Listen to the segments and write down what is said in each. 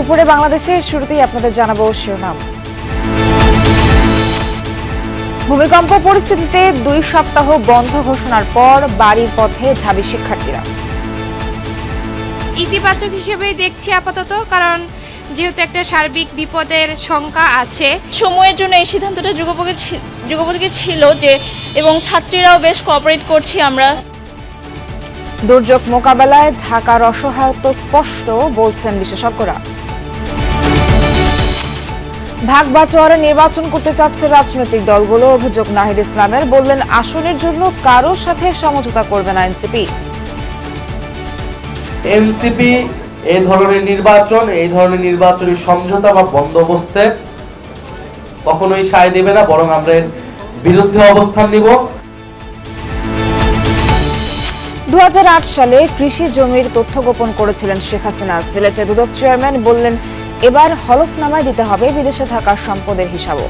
দুপুরে বাংলাদেশে শুরুতেই আপনাদের জানাবো শিরোনাম। ভূমিকম্প পরিস্থিতিতে 2 সপ্তাহ বন্ধ ঘোষণার পর বাড়ির পথে ঢাবি শিক্ষার্থীরা। ইতিবাচক হিসেবেই দেখছি আপাতত, কারণ যেহেতু একটা সার্বিক বিপদের শঙ্কা আছে। সময়ের জন্য এই সিদ্ধান্তটা যুগোপযোগী ছিল যে, এবং ছাত্রীরাও বেশ কোঅপারেট করছি আমরা। দুর্যোগ মোকাবেলায় ঢাকার অসহায়তা স্পষ্ট বলছেন বিশেষজ্ঞরা। ভাগ বাটোয়ারা নির্বাচন করতে চাচ্ছে রাজনৈতিক দলগুলো। অভিযোগ নাহিদ ইসলামের, বললেন আসনের জন্য কারোর সাথে সমঝোতা করবে না এনসিপি। এনসিপি এই ধরনের নির্বাচনী সমঝোতা বা বন্দোবস্তে কখনোই সায় দেবে না, বরং আমরা এর বিরুদ্ধে অবস্থান নিব। 2008 সালে কৃষি জমির তথ্য গোপন করেছিলেন শেখ হাসিনা। সিলেটের দুদক চেয়ারম্যান বললেন এবার হলফনামায় দিতে হবে বিদেশে থাকা সম্পদের হিসাবও।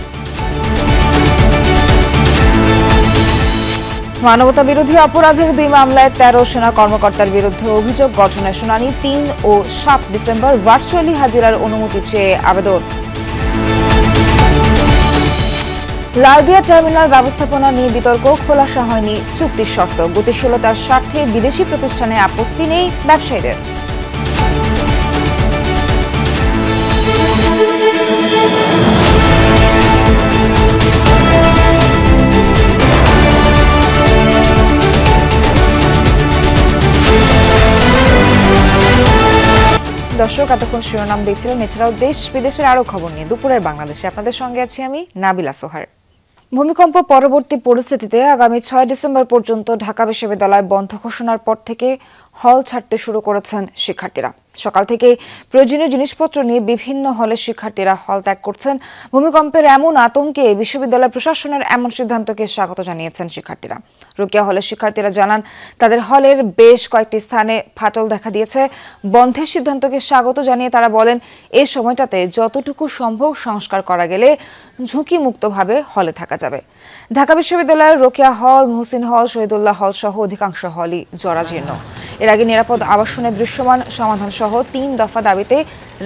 মানবতা বিরোধী অপরাধের 2 মামলায় 13 সেনা কর্মকর্তার বিরুদ্ধে অভিযোগ গঠনের শুনানি 3 ও 7 ডিসেম্বর। ভার্চুয়ালি হাজিরার অনুমতি চেয়ে আবেদন। লালদিয়া টার্মিনাল ব্যবস্থাপনা নিয়ে বিতর্ক, খোলাসা হয়নি চুক্তির শর্ত। গতিশীলতার স্বার্থে বিদেশি প্রতিষ্ঠানে আপত্তি নেই ব্যবসায়ীদের। দর্শক, এতক্ষণ শিরোনাম দেখছিলেন। এছাড়াও দেশ বিদেশের আরো খবর নিয়ে দুপুরের বাংলাদেশে আপনাদের সঙ্গে আছি আমি নাবিলা সোহার। ভূমিকম্প পরবর্তী পরিস্থিতিতে আগামী 6 ডিসেম্বর পর্যন্ত ঢাকা বিশ্ববিদ্যালয় বন্ধ ঘোষণার পর থেকে হল ছাড়তে শুরু করেছেন শিক্ষার্থীরা। সকাল থেকে প্রয়োজনীয় জিনিসপত্র নিয়ে বিভিন্ন হলের শিক্ষার্থীরা হল ত্যাগ করছেন। ভূমিকম্পের এমন আতঙ্কে বিশ্ববিদ্যালয় প্রশাসনের এমন সিদ্ধান্তকে স্বাগত জানিয়েছেন শিক্ষার্থীরা। রোকেয়া হলের শিক্ষার্থীরা জানান তাদের হলের বেশ কয়েকটি স্থানে ফাটল দেখা দিয়েছে। বন্ধের সিদ্ধান্তকে স্বাগত জানিয়ে তারা বলেন এই সময়টাতে যতটুকু সম্ভব সংস্কার করা গেলে ঝুঁকিমুক্তভাবে হলে থাকা যাবে। ঢাকা বিশ্ববিদ্যালয়ের রোকেয়া হল, মুহসিন হল, শহীদুল্লাহ হল সহ অধিকাংশ হলই জরাজীর্ণ। এর আগে নিরাপদ আবাসনের দৃশ্যমান সমাধান সহ 3 দফা দাবিতে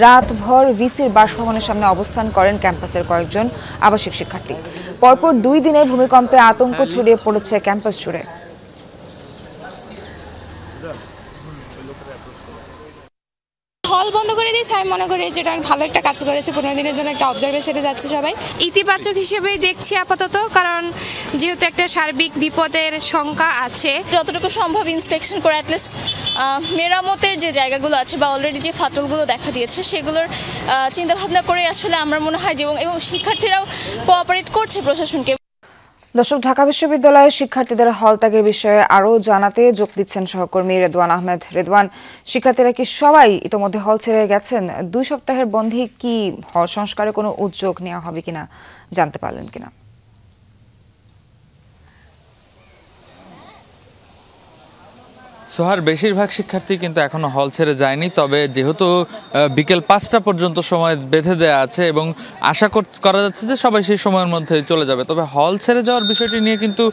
রাতভর ভিসির বাসভবনের সামনে অবস্থান করেন ক্যাম্পাসের কয়েকজন আবাসিক শিক্ষার্থী। পরপর 2 দিনে ভূমিকম্পে আতঙ্ক ছড়িয়ে পড়েছে ক্যাম্পাস জুড়ে। হল বন্ধ করে দিয়েছে, আমি মনে করি যেটা ভালো একটা কাজ করেছে। 15 দিনের জন্য একটা অবজারভেশনে যাচ্ছে সবাই। ইতিবাচক হিসেবেই দেখছি আপাতত, কারণ যেহেতু একটা সার্বিক বিপদের শঙ্কা আছে। যতটুকু সম্ভব ইন্সপেকশন করে অ্যাটলিস্ট মেরামতের যে জায়গাগুলো আছে বা অলরেডি যে ফাটলগুলো দেখা দিয়েছে সেগুলোর চিন্তাভাবনা করে আসলে আমার মনে হয় যে এবং শিক্ষার্থীরাও কোঅপারেট করছে প্রশাসনকে। দর্শক, ঢাকা বিশ্ববিদ্যালয়ের শিক্ষার্থীদের হল ত্যাগের বিষয়ে আরও জানাতে যোগ দিচ্ছেন সহকর্মী রেদওয়ান আহমেদ। রেদওয়ান, শিক্ষার্থীরা কি সবাই ইতোমধ্যে হল ছেড়ে গেছেন? 2 সপ্তাহের বন্ধে কি হল সংস্কারে কোনো উদ্যোগ নেওয়া হবে কিনা জানতে পারলেন কিনা? সোহার, বেশিরভাগ শিক্ষার্থী কিন্তু এখনো হল ছেড়ে যায়নি। তবে যেহেতু বিকেল 5টা পর্যন্ত সময় বেঁধে দেওয়া আছে এবং আশা করা যাচ্ছে যে সবাই সেই সময়ের মধ্যে চলে যাবে। তবে হল ছেড়ে যাওয়ার বিষয়টি নিয়ে কিন্তু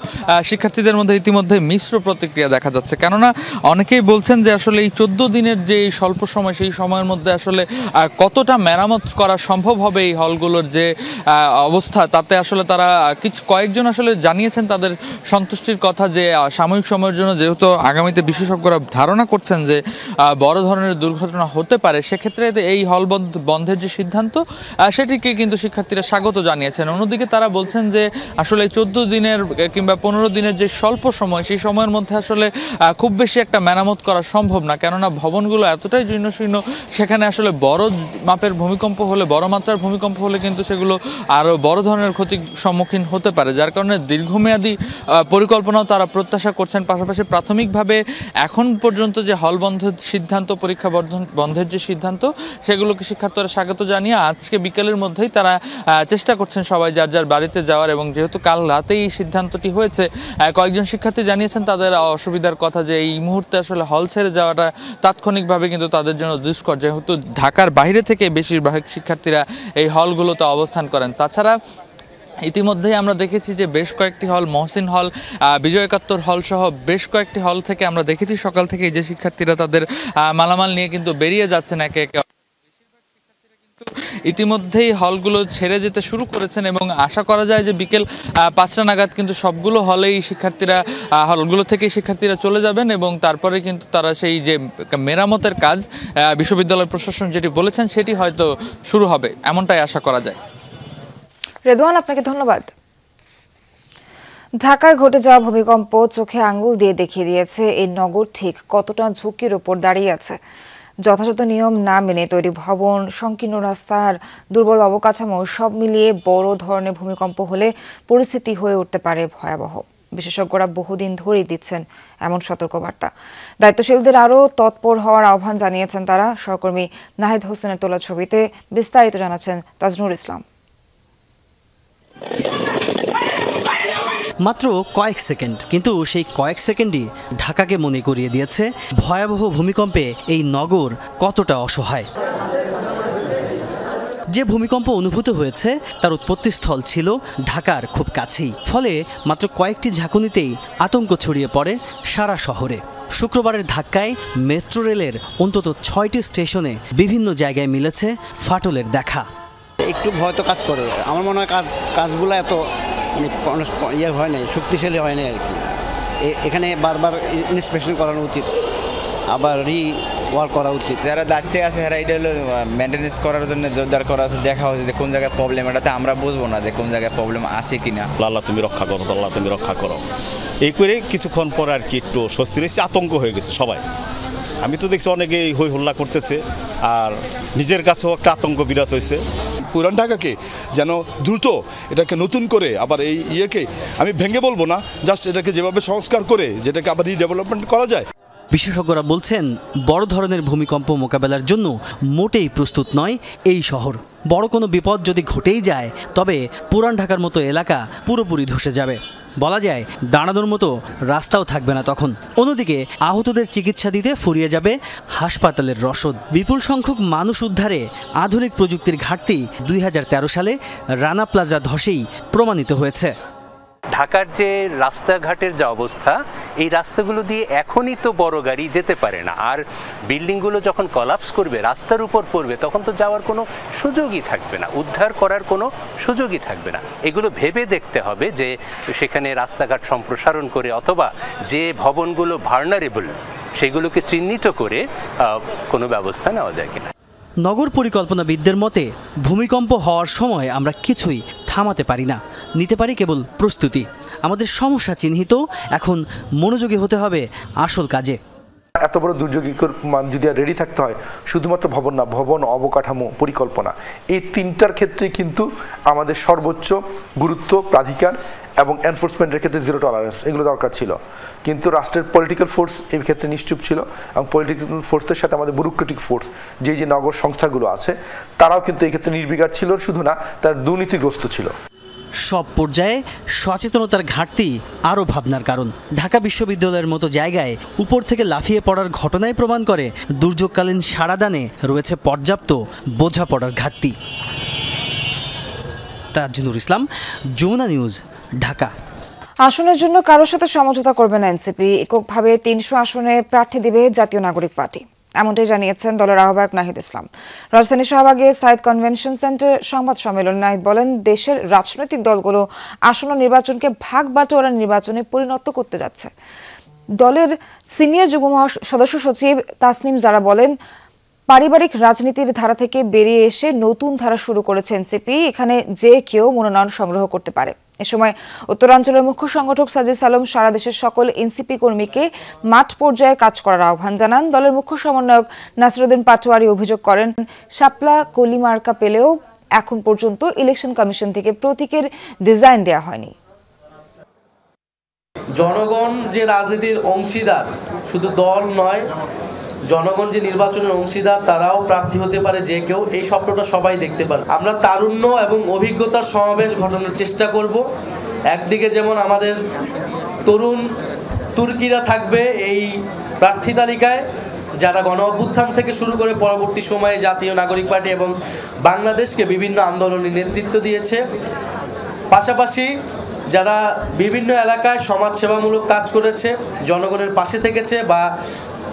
শিক্ষার্থীদের মধ্যে ইতিমধ্যে মিশ্র প্রতিক্রিয়া দেখা যাচ্ছে। কেননা অনেকেই বলছেন যে আসলে এই 14 দিনের যে স্বল্প সময়, সেই সময়ের মধ্যে আসলে কতটা মেরামত করা সম্ভব হবে এই হলগুলোর যে অবস্থা, তাতে আসলে তারা কয়েকজন আসলে জানিয়েছেন তাদের সন্তুষ্টির কথা যে সাময়িক সময়ের জন্য, যেহেতু আগামীতে বিশেষজ্ঞরা ধারণা করছেন যে বড় ধরনের দুর্ঘটনা হতে পারে, সেক্ষেত্রে এই হল বন্ধের যে সিদ্ধান্ত সেটিকে কিন্তু শিক্ষার্থীরা স্বাগত জানিয়েছেন। অন্যদিকে তারা বলছেন যে আসলে 14 দিনের কিংবা 15 দিনের যে স্বল্প সময়, সেই সময়ের মধ্যে আসলে খুব বেশি একটা মেরামত করা সম্ভব না। কেননা ভবনগুলো এতটাই জীর্ণশীর্ণ, সেখানে আসলে বড় মাপের ভূমিকম্প হলে, বড় মাত্রার ভূমিকম্প হলে কিন্তু সেগুলো আরও বড় ধরনের ক্ষতির সম্মুখীন হতে পারে। যার কারণে দীর্ঘমেয়াদী পরিকল্পনাও তারা প্রত্যাশা করছেন। পাশাপাশি প্রাথমিকভাবে এখন পর্যন্ত যে হল বন্ধের সিদ্ধান্ত, পরীক্ষা বন্ধের যে সিদ্ধান্ত, সেগুলোকে শিক্ষার্থীরা স্বাগত জানিয়ে আজকে বিকেলের মধ্যেই তারা চেষ্টা করছেন সবাই যার যার বাড়িতে যাওয়ার। এবং যেহেতু কাল রাতেই এই সিদ্ধান্তটি হয়েছে, কয়েকজন শিক্ষার্থী জানিয়েছেন তাদের অসুবিধার কথা যে এই মুহূর্তে আসলে হল ছেড়ে যাওয়াটা তাৎক্ষণিকভাবে কিন্তু তাদের জন্য দুষ্কর, যেহেতু ঢাকার বাইরে থেকে বেশিরভাগ শিক্ষার্থীরা এই হলগুলোতে অবস্থান করেন। তাছাড়া ইতিমধ্যেই আমরা দেখেছি যে বেশ কয়েকটি হল, মহসিন হল, বিজয় একাত্তর হল সহ বেশ কয়েকটি হল থেকে আমরা দেখেছি সকাল থেকে যে শিক্ষার্থীরা তাদের মালামাল নিয়ে কিন্তু বেরিয়ে যাচ্ছেন একে একে। বেশিরভাগ শিক্ষার্থীরা ইতিমধ্যেই হলগুলো ছেড়ে যেতে শুরু করেছেন এবং আশা করা যায় যে বিকেল 5টা নাগাদ কিন্তু সবগুলো হলেই হলগুলো থেকে শিক্ষার্থীরা চলে যাবেন এবং তারপরে কিন্তু তারা সেই যে মেরামতের কাজ বিশ্ববিদ্যালয় প্রশাসন যেটি বলেছেন সেটি হয়তো শুরু হবে, এমনটাই আশা করা যায়। রেদওয়ান, আপনাকে ধন্যবাদ। ঢাকায় ঘটে যাওয়া ভূমিকম্প চোখে আঙ্গুল দিয়ে দেখিয়ে দিয়েছে এই নগর ঠিক কতটা ঝুঁকির ওপর দাঁড়িয়ে আছে। যথাযথ নিয়ম না মেনে তৈরি ভবন, সংকীর্ণ রাস্তার দুর্বল অবকাঠামো সব মিলিয়ে বড় ধরনের ভূমিকম্প হলে পরিস্থিতি হয়ে উঠতে পারে ভয়াবহ। বিশেষজ্ঞরা বহুদিন ধরেই দিচ্ছেন এমন সতর্কবার্তা। দায়িত্বশীলদের আরও তৎপর হওয়ার আহ্বান জানিয়েছেন তারা। সহকর্মী নাহিদ হোসেনের তোলা ছবিতে বিস্তারিত জানাচ্ছেন তাজনুর ইসলাম। মাত্র কয়েক সেকেন্ড, কিন্তু সেই কয়েক সেকেন্ডই ঢাকাকে মনে করিয়ে দিয়েছে ভয়াবহ ভূমিকম্পে এই নগর কতটা অসহায়। যে ভূমিকম্প অনুভূত হয়েছে তার উৎপত্তিস্থল ছিল ঢাকার খুব কাছেই, ফলে মাত্র কয়েকটি ঝাঁকুনিতেই আতঙ্ক ছড়িয়ে পড়ে সারা শহরে। শুক্রবারের ধাক্কায় মেট্রো রেলের অন্তত 6টি স্টেশনে বিভিন্ন জায়গায় মিলেছে ফাটলের দেখা। একটু ভয় তো কাজ করে, আমার মনে হয় কাজগুলো এত ইয়ে হয় নাই, শক্তিশালী হয় নাই আর কি। এখানে বারবার ইন্সপেকশন করানো উচিত, আবার ওয়ার্ক করা উচিত। যারা দায়িত্বে আছে এরা এটা হলো মেনটেন্যান্স করার জন্য জোরদার করা হচ্ছে, দেখা হচ্ছে যে কোন জায়গায় প্রবলেম, এটাতে আমরা বুঝবো না যে কোন জায়গায় প্রবলেম আছে কিনা। আল্লাহ তুমি রক্ষা করো, আল্লাহ তুমি রক্ষা করো, এই করে কিছুক্ষণ পর আর কি একটু স্বস্তি রয়েছে। আতঙ্ক হয়ে গেছে সবাই, আমি তো দেখছি অনেকেই হই হল্লা করতেছে, আর নিজের কাছেও একটা আতঙ্ক বিরাজ হয়েছে। পুরান ঢাকাকে যেন দ্রুত এটাকে নতুন করে আবার এই ইয়েকে আমি ভেঙে বলবো না, জাস্ট এটাকে যেভাবে সংস্কার করে যেটাকে আবার রিডেভেলপমেন্ট করা যায়। বিশেষজ্ঞরা বলছেন বড় ধরনের ভূমিকম্প মোকাবেলার জন্য মোটেই প্রস্তুত নয় এই শহর। বড় কোনো বিপদ যদি ঘটেই যায় তবে পুরান ঢাকার মতো এলাকা পুরোপুরি ধসে যাবে, বলা যায় দাঁড়ানোর মতো রাস্তাও থাকবে না তখন। অন্যদিকে আহতদের চিকিৎসা দিতে ফুরিয়ে যাবে হাসপাতালের রসদ। বিপুল সংখ্যক মানুষ উদ্ধারে আধুনিক প্রযুক্তির ঘাটতি 2013 সালে রানা প্লাজা ধসেই প্রমাণিত হয়েছে। ঢাকার যে রাস্তাঘাটের যে অবস্থা, এই রাস্তাগুলো দিয়ে এখনই তো বড় গাড়ি যেতে পারে না, আর বিল্ডিংগুলো যখন কলাপস করবে, রাস্তার উপর পড়বে, তখন তো যাওয়ার কোনো সুযোগই থাকবে না, উদ্ধার করার কোনো সুযোগই থাকবে না। এগুলো ভেবে দেখতে হবে যে সেখানে রাস্তাঘাট সম্প্রসারণ করে অথবা যে ভবনগুলো ভার্নারেবল সেগুলোকে চিহ্নিত করে কোনো ব্যবস্থা নেওয়া যায় কিনা। নগর পরিকল্পনাবিদদের মতে ভূমিকম্প হওয়ার সময় আমরা কিছুই থামাতে পারি না, নিতে পারি কেবল প্রস্তুতি। আমাদের সমস্যা চিহ্নিত, এখন মনোযোগী হতে হবে আসল কাজে। এত বড় দুর্যোগের যদি রেডি থাকতে হয়, শুধুমাত্র ভবন না, ভবন, অবকাঠামো, পরিকল্পনা, এই তিনটার ক্ষেত্রে কিন্তু আমাদের সর্বোচ্চ গুরুত্ব, প্রাধিকার এবং এনফোর্সমেন্টের ক্ষেত্রে জিরো টলারেন্স এগুলো দরকার ছিল। কিন্তু রাষ্ট্রের পলিটিক্যাল ফোর্স এই ক্ষেত্রে নিশ্চুপ ছিল, এবং পলিটিক্যাল ফোর্সের সাথে আমাদের ব্যুরোক্রেটিক ফোর্স, যে নগর সংস্থাগুলো আছে, তারাও কিন্তু এই ক্ষেত্রে নির্বিকার ছিল, শুধু না তার দুর্নীতিগ্রস্ত ছিল। সব পর্যায়ে সচেতনতার ঘাটতি আরও ভাবনার কারণ। ঢাকা বিশ্ববিদ্যালয়ের মতো জায়গায় উপর থেকে লাফিয়ে পড়ার ঘটনায় প্রমাণ করে দুর্যোগকালীন সাড়াদানে রয়েছে পর্যাপ্ত বোঝাপড়ার ঘাটতি। তাজনুর ইসলাম, যমুনা নিউজ, ঢাকা। আসনের জন্য কারোর সাথে সমঝোতা করবে না এনসিপি। এককভাবে 300 আসনে প্রার্থী দিবে জাতীয় নাগরিক পার্টি, এমনটাই জানিয়েছেন দলের আহ্বায়ক নাহিদ ইসলাম। রাজধানীর শাহবাগে সাইদ কনভেনশন সেন্টার সংবাদ সম্মেলনে নাহিদ বলেন, দেশের রাজনৈতিক দলগুলো আসন্ন নির্বাচনকে ভাগ বাটোয়ারা নির্বাচনে পরিণত করতে যাচ্ছে। দলের সিনিয়র যুগ্ম সদস্য সচিব তাসনিম জারা বলেন, পারিবারিক রাজনীতির ধারা থেকে বেরিয়ে এসে নতুন ধারা শুরু করেছে এনসিপি। এখানে যে কেউ মনোনয়ন সংগ্রহ করতে পারে। এ সময় উত্তরাঞ্চলের মুখ্য সংগঠক সাজিদ আলম সারা দেশের সকল এনসিপি কর্মীকে মাঠ পর্যায়ে কাজ করার আহ্বান জানান। দলের মুখ্য সমন্বয়ক নাসিরউদ্দিন পাটোয়ারি অভিযোগ করেন, শাপলা কলি মার্কা পেলেও এখন পর্যন্ত ইলেকশন কমিশন থেকে প্রতীকের ডিজাইন দেওয়া হয়নি। জনগণ যে রাজনীতির অংশীদার, শুধু দল নয়, জনগণ যে নির্বাচনের অংশীদার, তারাও প্রার্থী হতে পারে যে কেউ, এই স্বপ্নটা সবাই দেখতে পারে। আমরা তারুণ্য এবং অভিজ্ঞতার সমাবেশ ঘটানোর চেষ্টা করব। একদিকে যেমন আমাদের তরুণ তুর্কিরা থাকবে এই প্রার্থী তালিকায়, যারা গণ অভ্যুত্থান থেকে শুরু করে পরবর্তী সময়ে জাতীয় নাগরিক পার্টি এবং বাংলাদেশকে বিভিন্ন আন্দোলনে নেতৃত্ব দিয়েছে। পাশাপাশি যারা বিভিন্ন এলাকায় সমাজসেবামূলক কাজ করেছে, জনগণের পাশে থেকেছে বা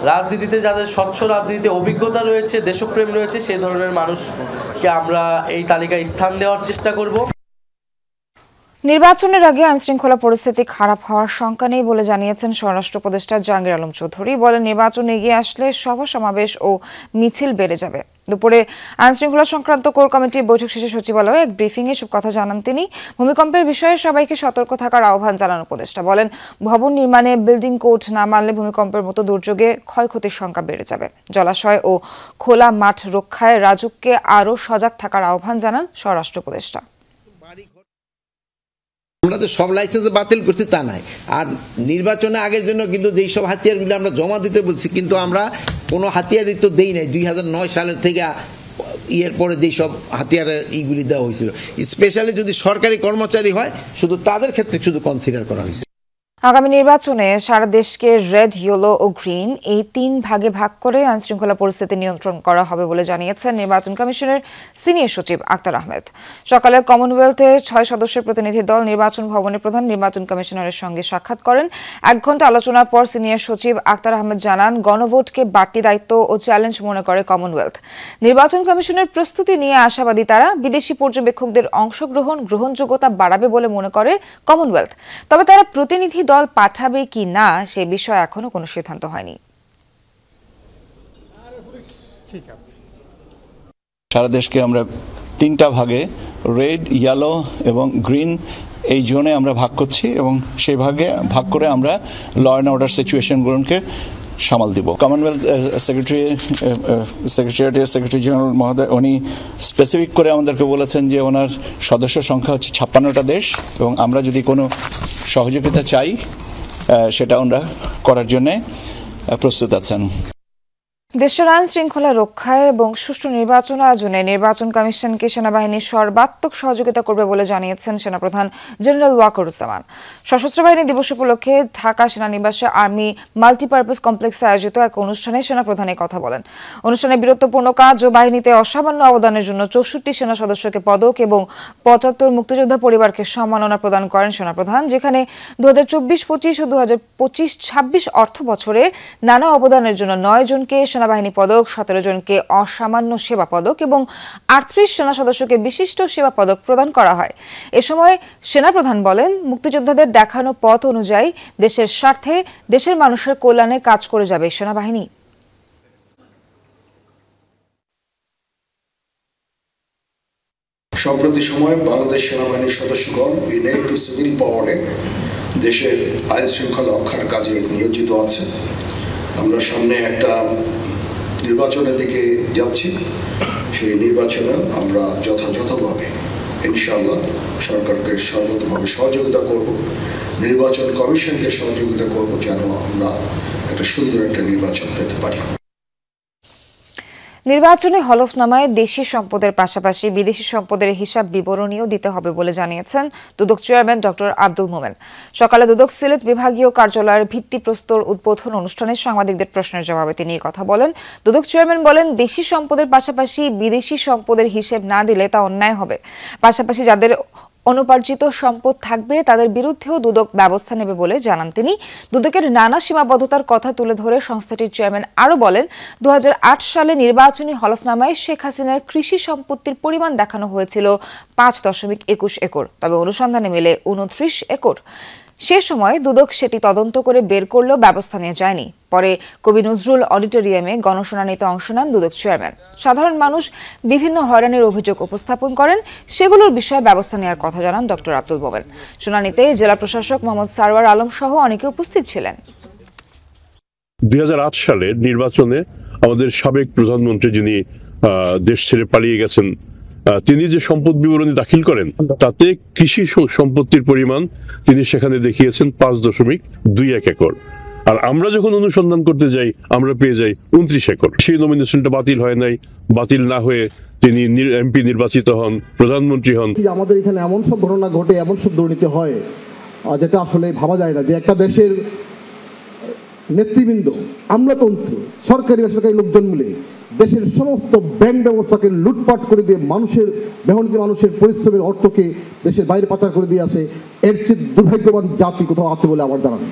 রাজনীতিতে যাদের স্বচ্ছ রাজনীতিতে অভিজ্ঞতা রয়েছে, দেশপ্রেম রয়েছে, সেই ধরনের মানুষকে আমরা এই তালিকায় স্থান দেওয়ার চেষ্টা করব। নির্বাচনের আগে আইনশৃঙ্খলা পরিস্থিতি খারাপ হওয়ার শঙ্কা নেই বলে জানিয়েছেন স্বরাষ্ট্র উপদেষ্টা জাহাঙ্গীর আলম চৌধুরী। বলেন, নির্বাচন এগিয়ে আসলে সভা সমাবেশ ও মিছিল বেড়ে যাবে। দুপুরে আইনশৃঙ্খলা সংক্রান্ত কোর কমিটির বৈঠক শেষে সচিবালয়ে এক ব্রিফিংয়ে সব কথা জানান তিনি। ভূমিকম্পের বিষয়ে সবাইকে সতর্ক থাকার আহ্বান জানান উপদেষ্টা। বলেন, ভবন নির্মাণে বিল্ডিং কোড না মানলে ভূমিকম্পের মতো দুর্যোগে ক্ষয়ক্ষতির সংখ্যা বেড়ে যাবে। জলাশয় ও খোলা মাঠ রক্ষায় রাজুককে আরও সজাগ থাকার আহ্বান জানান স্বরাষ্ট্র উপদেষ্টা। আমরা তো সব লাইসেন্স বাতিল করছি তা নাই, আর নির্বাচনে আগের জন্য কিন্তু যেই সব হাতিয়ারগুলো আমরা জমা দিতে বলছি, কিন্তু আমরা কোনো হাতিয়ারই তো দেই নাই। 2009 সালের থেকে ইয়ের পরে যেই সব হাতিয়ারের ইগুলি দেওয়া হয়েছিল, স্পেশালি যদি সরকারি কর্মচারী হয় শুধু তাদের ক্ষেত্রে শুধু কনসিডার করা হয়েছে। আগামী নির্বাচনে সারা দেশকে রেড, ইয়েলো ও গ্রিন এই 3 ভাগে ভাগ করে আইনশৃঙ্খলা পরিস্থিতি নিয়ন্ত্রণ করা হবে বলে জানিয়েছেন নির্বাচন কমিশনের সিনিয়র সচিব আক্তার আহমেদ। সকালে কমনওয়েলথের 6 সদস্যের প্রতিনিধি দল নির্বাচন ভবনে প্রধান নির্বাচন কমিশনারের সঙ্গে সাক্ষাৎ করেন। 1 ঘণ্টা আলোচনার পর সিনিয়র সচিব আক্তার আহমেদ জানান, গণভোটকে বাড়তি দায়িত্ব ও চ্যালেঞ্জ মনে করে কমনওয়েলথ। নির্বাচন কমিশনের প্রস্তুতি নিয়ে আশাবাদী তারা। বিদেশি পর্যবেক্ষকদের অংশগ্রহণ গ্রহণযোগ্যতা বাড়াবে বলে মনে করে কমনওয়েলথ। তবে তারা প্রতিনিধি দল পাঠাবে কি না সে বিষয়ে এখনো কোনো সিদ্ধান্ত হয়নি। সারা দেশকে আমরা 3টা ভাগে রেড, ইয়েলো এবং গ্রিন এই জোনে আমরা ভাগ করছি এবং সেই ভাগে ভাগ করে আমরা ল অ্যান্ড অর্ডার সিচুয়েশনগুলোকে সামাল দিব। কমনওয়েলথ সেক্রেটারিয়েটের সেক্রেটারি জেনারেল মহোদয় উনি স্পেসিফিক করে আমাদেরকে বলেছেন যে ওনার সদস্য সংখ্যা হচ্ছে 56টা দেশ এবং আমরা যদি কোনো সহযোগিতা চাই সেটা ওনারা করার জন্য প্রস্তুত আছেন। দেশের আইন শৃঙ্খলা রক্ষায় এবং সুষ্ঠু নির্বাচন আয়োজনে নির্বাচন কমিশনকে সেনাবাহিনী সর্বাত্মক সহযোগিতা করবে বলে জানিয়েছেন সেনাপ্রধান জেনারেল ওয়াকারুজ্জামান। সশস্ত্র বাহিনী দিবস উপলক্ষে ঢাকা সেনানিবাসে আর্মি মাল্টিপারপাস কমপ্লেক্সে আয়োজিত এক অনুষ্ঠানে সেনাপ্রধান এই কথা বলেন। অনুষ্ঠানে বীরত্বপূর্ণ কাজ ও বাহিনীতে অসামান্য অবদানের জন্য 64 সেনা সদস্যকে পদক এবং 75 মুক্তিযোদ্ধা পরিবারকে সম্মাননা প্রদান করেন সেনাপ্রধান, যেখানে 2024-25 ও 2025-26 অর্থ বছরে নানা অবদানের জন্য 9 জনকে সেনাবাহিনী পদক, 17 জনকে অসামান্য সেবা পদক এবং 38 সেনা সদস্যকে বিশিষ্ট সেবা পদক প্রদান করা হয়। এ সময় সেনাপ্রধান বলেন, মুক্তিযোদ্ধাদের দেখানো পথ অনুযায়ী দেশের স্বার্থে দেশের মানুষের কল্যাণে কাজ করে যাবে সেনাবাহিনী। সম্প্রতি সময়ে বাংলাদেশ সেনাবাহিনীর সদস্যগণ ইনেট টু সিভিল পাওয়ারে দেশের আইন শৃঙ্খলা রক্ষার কাজে নিয়োজিত আছে। আমরা সামনে একটা নির্বাচনের দিকে যাচ্ছি, সেই নির্বাচনে আমরা যথাযথভাবে ইনশাআল্লাহ সরকারকে সর্বতভাবে সহযোগিতা করব, নির্বাচন কমিশনকে সহযোগিতা করব, যেন আমরা একটা সুন্দর একটা নির্বাচন পেতে পারি। নির্বাচনে হলফনামায় দেশি সম্পদের পাশাপাশি বিদেশি সম্পদের হিসাব বিবরণীও দিতে হবে বলে জানিয়েছেন দুদক চেয়ারম্যান ডক্টর আব্দুল মোমেন। সকালে দুদক সিলেট বিভাগীয় কার্যালয়ের ভিত্তিপ্রস্তর উদ্বোধন অনুষ্ঠানে সাংবাদিকদের প্রশ্নের জবাবে তিনি এই কথা বলেন। দুদক চেয়ারম্যান বলেন, দেশি সম্পদের পাশাপাশি বিদেশি সম্পদের হিসেব না দিলে তা অন্যায় হবে। পাশাপাশি যাদের অনুপার্জিত সম্পদ থাকবে তাদের বিরুদ্ধেও দুদক ব্যবস্থা নেবে বলে জানান তিনি। দুদকের নানা সীমাবদ্ধতার কথা তুলে ধরে সংস্থাটির চেয়ারম্যান আরও বলেন, 2008 সালে নির্বাচনী হলফনামায় শেখ হাসিনার কৃষি সম্পত্তির পরিমাণ দেখানো হয়েছিল 5.21 একর, তবে অনুসন্ধানে মেলে 29 একর। সে সময় দুদক সেটি তদন্ত করে বের করলেও ব্যবস্থা নিয়ে যায়নি। পরে কবি নজরুল অডিটোরিয়ামে গণশুনানিতে অংশ নেন দুদক চেয়ারম্যান। সাধারণ মানুষ বিভিন্ন হয়রানির অভিযোগ উপস্থাপন করেন, সেগুলোর বিষয়ে ব্যবস্থা নেওয়ার কথা জানান ডক্টর আব্দুল মোমেন। শুনানিতে জেলা প্রশাসক মোহাম্মদ সারওয়ার আলম সহ অনেকে উপস্থিত ছিলেন। 2008 সালে নির্বাচনে আমাদের সাবেক প্রধানমন্ত্রী যিনি দেশ ছেড়ে পালিয়ে গেছেন, তিনি যে সম্পদ বিবরণী দাখিল করেন তাতে কৃষি সম্পত্তির পরিমাণ তিনি সেখানে দেখিয়েছেন 5.21 একর। আর আমরা যখন অনুসন্ধান করতে যাই আমরা পেয়ে যাই 29 একর। সেই নমিনেশনটা বাতিল হয় নাই, বাতিল না হয়ে তিনি এমপি নির্বাচিত হন, প্রধানমন্ত্রী হন। আমাদের এখানে এমন সব ঘটনা ঘটে, এমন সব দুর্নীতি হয় যেটা আসলে ভাবা যায় না, যে একটা দেশের নেতৃবৃন্দ, আমলাতন্ত্র, সরকারি বেসরকারি লোকজন মিলে দেশের সমস্ত ব্যাংক ব্যবস্থাকে লুটপাট করে দিয়ে মানুষের মেহনতি মানুষের পরিশ্রমের অর্থকে দেশের বাইরে পাচার করে দিয়ে আসে। এর চেয়ে দুর্ভাগ্যবান জাতি কোথাও আছে বলে আমার জানা নেই।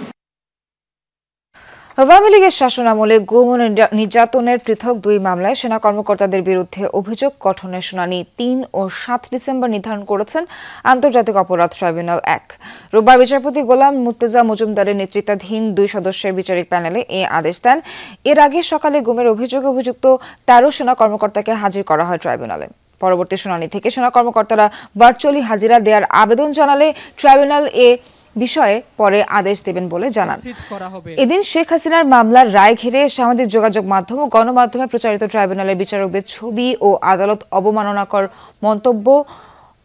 আওয়ামী লীগের শাসনামলে গুম ও নির্যাতনের পৃথক 2 মামলায় সেনা কর্মকর্তাদের বিরুদ্ধে অভিযোগ গঠনের শুনানি 3 ও 7 ডিসেম্বর নির্ধারণ করেছেন আন্তর্জাতিক অপরাধ ট্রাইব্যুনাল 1। রোববার বিচারপতি গোলাম মুর্তজা মজুমদারের নেতৃত্বাধীন 2 সদস্যের বিচারিক প্যানেলে এই আদেশ দেন। এর আগে সকালে গুমের অভিযোগে অভিযুক্ত 13 সেনা কর্মকর্তাকে হাজির করা হয় ট্রাইব্যুনালে। পরবর্তী শুনানি থেকে সেনা কর্মকর্তারা ভার্চুয়ালি হাজিরা দেওয়ার আবেদন জানালে ট্রাইব্যুনাল বিষয়ে পরে আদেশ দেবেন বলে জানান। এদিন শেখ হাসিনার মামলার রায় ঘিরে সামাজিক যোগাযোগ মাধ্যম ও গণমাধ্যমে প্রচারিত ট্রাইব্যুনালের বিচারকদের ছবি ও আদালত অবমাননাকর মন্তব্য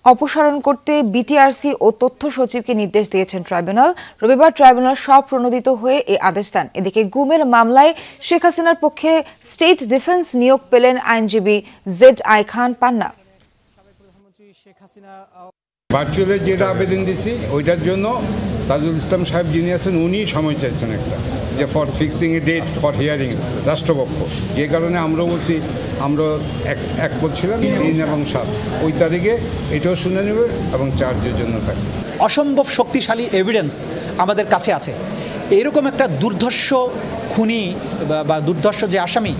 অপসারণ করতে বিটিআরসি ও তথ্য সচিবকে নির্দেশ দিয়েছেন ট্রাইব্যুনাল। রবিবার ট্রাইব্যুনাল স্বপ্রণোদিত হয়ে এই আদেশ দেন। এদিকে গুমের মামলায় শেখ হাসিনার পক্ষে স্টেট ডিফেন্স নিয়োগ পেলেন আইনজীবী ZI খান পান্না। ভার্চুয়ালে যেটা আবেদন দিছি ওইটার জন্য তাজুল ইসলাম সাহেব যিনি আছেন উনি সময় চাইছেন একটা, যে for fixing a date for hearing রাষ্ট্রপক্ষ, যে কারণে আমরা বলছি আমরা এক বলছিলাম 3 এবং 7 ওই তারিখে এটাও শুনে নেবে এবং চার্জের জন্য থাকবে। অসম্ভব শক্তিশালী এভিডেন্স আমাদের কাছে আছে। এরকম একটা দুর্ধর্ষ খুনি বা দুর্ধর্ষ যে আসামি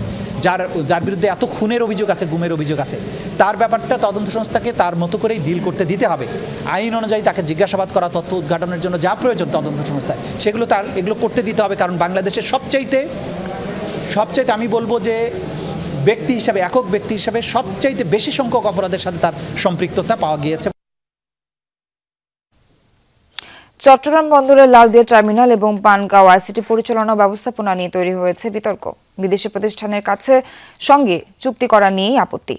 যার বিরুদ্ধে এত খুনের অভিযোগ আছে, গুমের অভিযোগ আছে, তার ব্যাপারটা তদন্ত সংস্থাকে তার মতো করেই ডিল করতে দিতে হবে। আইন অনুযায়ী তাকে জিজ্ঞাসাবাদ করা, তথ্য উদ্ঘাটনের জন্য যা প্রয়োজন তদন্ত সংস্থায় এগুলো করতে দিতে হবে। কারণ বাংলাদেশের সবচাইতে আমি বলবো যে ব্যক্তি হিসাবে, একক ব্যক্তি হিসাবে সবচাইতে বেশি সংখ্যক অপরাধের সাথে তার সম্পৃক্ততা পাওয়া গিয়েছে। চট্টগ্রাম বন্দরের লালদিয়া টার্মিনাল এবং পানগাঁও আইসিটি পরিচালনা ব্যবস্থাপনা নিয়ে তৈরি হয়েছে বিতর্ক। বিদেশি প্রতিষ্ঠানের সঙ্গে চুক্তি করা নিয়েই আপত্তি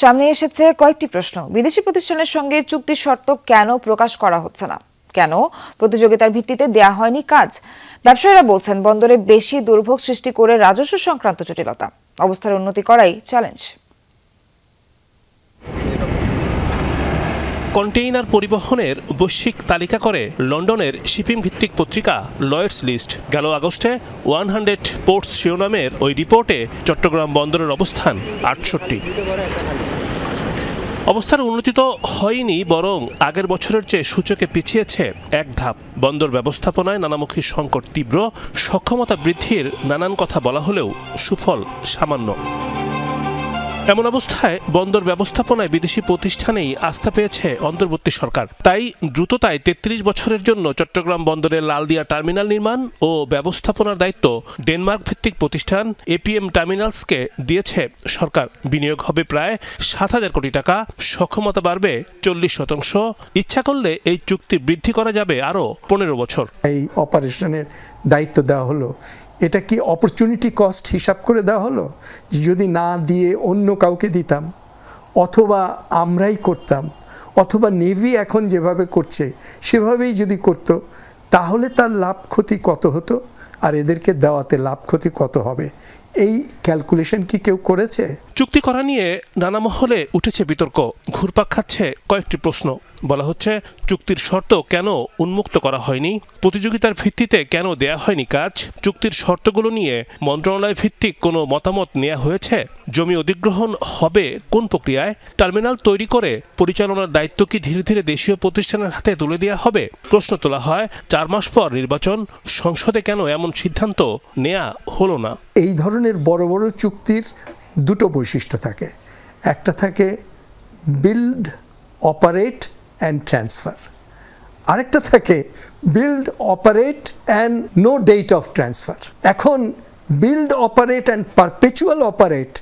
সামনে এসেছে কয়েকটি প্রশ্ন। বিদেশি প্রতিষ্ঠানের সঙ্গে চুক্তির শর্ত কেন প্রকাশ করা হচ্ছে না? কেন প্রতিযোগিতার ভিত্তিতে দেয়া হয়নি কাজ? ব্যবসায়ীরা বলছেন বন্দরে বেশি দুর্ভোগ সৃষ্টি করে রাজস্ব সংক্রান্ত জটিলতা। অবস্থার উন্নতি করাই চ্যালেঞ্জ। কন্টেইনার পরিবহনের বৈশ্বিক তালিকা করে লন্ডনের শিপিং ভিত্তিক পত্রিকা লয়েডস লিস্ট গেল আগস্টে 100 পোর্টস শিরোনামের ওই রিপোর্টে চট্টগ্রাম বন্দরের অবস্থান 68। অবস্থার উন্নতি তো হয়নি, বরং আগের বছরের চেয়ে সূচকে পিছিয়েছে এক ধাপ। বন্দর ব্যবস্থাপনায় নানামুখী সংকট তীব্র, সক্ষমতা বৃদ্ধির নানান কথা বলা হলেও সুফল সামান্য। এমন অবস্থায় বন্দর ব্যবস্থাপনায় বিদেশি প্রতিষ্ঠানেই আস্থা পেয়েছে অন্তর্বর্তী সরকার। তাই দ্রুততায় 33 বছরের জন্য চট্টগ্রাম বন্দরের লালদিয়া টার্মিনাল নির্মাণ ও ব্যবস্থাপনার দায়িত্ব ডেনমার্ক ভিত্তিক প্রতিষ্ঠান APM টার্মিনালসকে দিয়েছে সরকার। বিনিয়োগ হবে প্রায় 7,000 কোটি টাকা, সক্ষমতা বাড়বে 40%। ইচ্ছা করলে এই চুক্তি বৃদ্ধি করা যাবে আরও 15 বছর। এই অপারেশনের দায়িত্ব দেওয়া হলো, এটা কি অপরচুনিটি কস্ট হিসাব করে দেওয়া হলো? যদি না দিয়ে অন্য কাউকে দিতাম, অথবা আমরাই করতাম, অথবা নেভি এখন যেভাবে করছে সেভাবেই যদি করতো, তাহলে তার লাভ ক্ষতি কত হতো আর এদেরকে দেওয়াতে লাভ ক্ষতি কত হবে? এই ক্যালকুলেশন কি কেউ করেছে? চুক্তি করা নিয়ে নানা মহলে উঠেছে বিতর্ক, ঘুরপাক খাচ্ছে কয়েকটি প্রশ্ন। বলা হচ্ছে চুক্তির শর্ত কেন উন্মুক্ত করা হয়নি, প্রতিযোগিতার ভিত্তিতে কেন দেয়া হয়নি কাজ, চুক্তির শর্তগুলো নিয়ে মন্ত্রণালয় ভিত্তিক কোনো মতামত নেওয়া হয়েছে, জমি অধিগ্রহণ হবে কোন প্রক্রিয়ায়, টার্মিনাল তৈরি করে পরিচালনার দায়িত্ব কি ধীরে ধীরে দেশীয় প্রতিষ্ঠানের হাতে তুলে দেওয়া হবে। প্রশ্ন তোলা হয় 4 মাস পর নির্বাচন, সংসদে কেন এমন সিদ্ধান্ত নেওয়া হলো না? এই ধরনের বড় বড় চুক্তির দুটো বৈশিষ্ট্য থাকে, একটা থাকে বিল্ড, অপারেট অ্যান্ড ট্রান্সফার, আরেকটা থাকে build, operate and no date of transfer. এখন build, operate and perpetual operate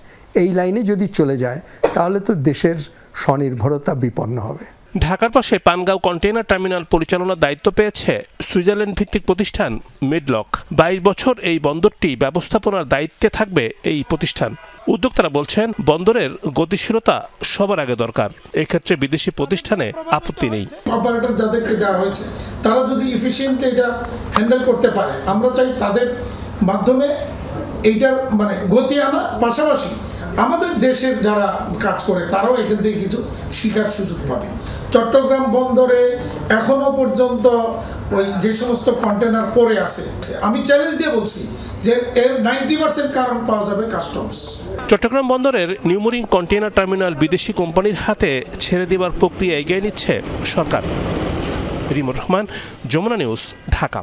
এই লাইনে যদি চলে যায় তাহলে তো দেশের স্বনির্ভরতা বিপন্ন হবে। ঢাকার পাশে পানগাঁও কন্টেইনার টার্মিনাল পরিচালনার দায়িত্ব পেয়েছে সুইজারল্যান্ড ভিত্তিক প্রতিষ্ঠান মেডলক। 22 বছর এই বন্দরটি ব্যবস্থাপনার দায়িত্বে থাকবে এই প্রতিষ্ঠান। উদ্যোক্তারা বলছেন বন্দরের গতিশীলতা সবার আগে দরকার, এক্ষেত্রে বিদেশি প্রতিষ্ঠানে আপত্তি নেই। অপারেটর যাদেরকে দেওয়া হয়েছে তারা যদি এফিশিয়েন্টলি এটা হ্যান্ডেল করতে পারে, আমরা চাই তাদের মাধ্যমে এইটার গতি আনা, পাশাপাশি আমাদের দেশের যারা কাজ করে তারাও এখান থেকে কিছু শিখার সুযোগ পাবে। চট্টগ্রাম বন্দরে এখনো পর্যন্ত ওই যে সমস্ত কন্টেনার পড়ে আছে, আমি চ্যালেঞ্জ দিয়ে বলছি যে এর 90% কারণ পাওয়া যাবে কাস্টমস। চট্টগ্রাম বন্দরের নিউমোরিং কন্টেইনার টার্মিনাল বিদেশি কোম্পানির হাতে ছেড়ে দেওয়ার প্রক্রিয়া এগিয়ে নিচ্ছে সরকার। রিমুর রহমান, যমুনা নিউজ, ঢাকা।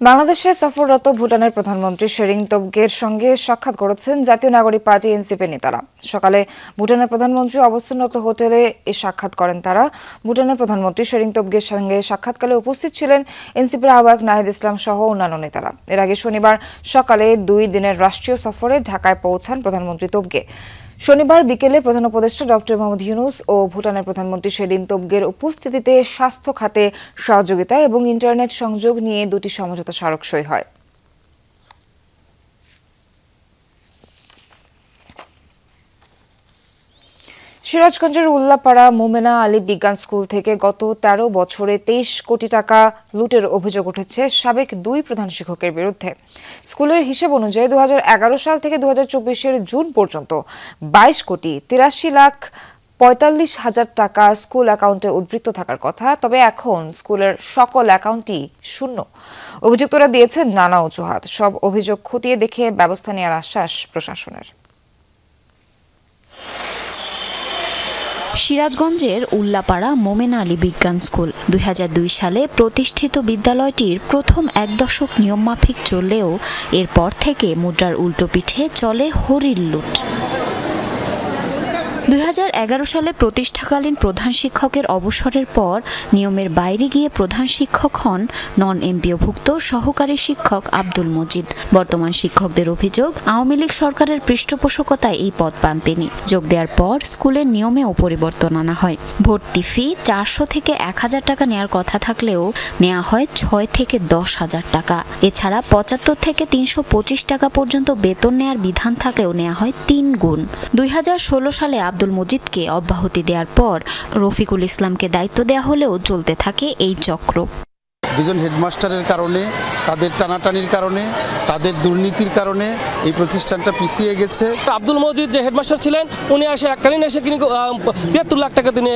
বাংলাদেশে সফররত ভুটানের প্রধানমন্ত্রী শেরিং তোবগের সঙ্গে সাক্ষাৎ করেছেন জাতীয় নাগরিক পার্টি এনসিপি নেতারা। সকালে ভুটানের প্রধানমন্ত্রী অবস্থানরত হোটেলে এই সাক্ষাৎ করেন তারা। ভুটানের প্রধানমন্ত্রী শেরিং তোবগের সঙ্গে সাক্ষাৎকালে উপস্থিত ছিলেন এনসিপির আহ্বায়ক নাহিদ ইসলাম সহ অন্যান্য নেতারা। এর আগে শনিবার সকালে 2 দিনের রাষ্ট্রীয় সফরে ঢাকায় পৌঁছান প্রধানমন্ত্রী তোবগে। শনিবার বিকেলে প্রধান উপদেষ্টা ডক্টর মোহাম্মদ ইউনূস ও ভুটানের প্রধানমন্ত্রী শেরিং তোবগের উপস্থিতিতে স্বাস্থ্য খাতে সহযোগিতা এবং ইন্টারনেট সংযোগ নিয়ে 2টি সমঝোতা স্মারক সই হয়। সিরাজগঞ্জের উল্লাপাড়া মোমেনা আলী বিজ্ঞান স্কুল থেকে গত 13 বছরে 23 কোটি টাকা লুটের অভিযোগ উঠেছে সাবেক 2 প্রধান শিক্ষকের বিরুদ্ধে। স্কুলের হিসাব অনুযায়ী 2011 সাল থেকে 2024 জুন পর্যন্ত 22 কোটি 83 লাখ 45 হাজার টাকা স্কুল অ্যাকাউন্টে উদ্ধৃত থাকার কথা। তবে এখন স্কুলের সকল অ্যাকাউন্টই শূন্য। অভিযুক্তরা দিয়েছেন নানা অজুহাত। সব অভিযোগ খতিয়ে দেখে ব্যবস্থা নেওয়ার আশ্বাস প্রশাসনের। সিরাজগঞ্জের উল্লাপাড়া মোমেনা আলী বিজ্ঞান স্কুল 2002 সালে প্রতিষ্ঠিত বিদ্যালয়টির প্রথম 1 দশক নিয়মমাফিক চললেও এরপর থেকে মুদ্রার উল্টো পিঠে চলে হরির লুট। 2011 সালে প্রতিষ্ঠাকালীন প্রধান শিক্ষকের অবসরের পর নিয়মের বাইরে গিয়ে প্রধান শিক্ষক হন নন এমপিওভুক্ত সহকারী শিক্ষক আব্দুল মজিদ। বর্তমান শিক্ষকদের অভিযোগ, আওয়ামী লীগ সরকারের পৃষ্ঠপোষকতায় এই পদ পান তিনি। যোগ দেওয়ার পর স্কুলের নিয়মেও পরিবর্তন আনা হয়। ভর্তি ফি 400 থেকে 1000 টাকা নেওয়ার কথা থাকলেও নেওয়া হয় 6 থেকে 10,000 টাকা। এছাড়া 75 থেকে 325 টাকা পর্যন্ত বেতন নেওয়ার বিধান থাকলেও নেওয়া হয় 3 গুণ। 2016 সালে আব্দুল মজিদকে অব্যাহতি দেওয়ার পর রফিকুল ইসলামকে দায়িত্ব দেওয়া হলেও চলতে থাকে এই চক্র। দুজন হেডমাস্টারের কারণে, তাদের টানাটানির কারণে, তাদের দুর্নীতির কারণে এই প্রতিষ্ঠানটা পিছিয়ে গেছে। আব্দুল মজিদ যে হেডমাস্টার ছিলেন, উনি এককালীন এসে তিনি 73 লাখ টাকা তিনি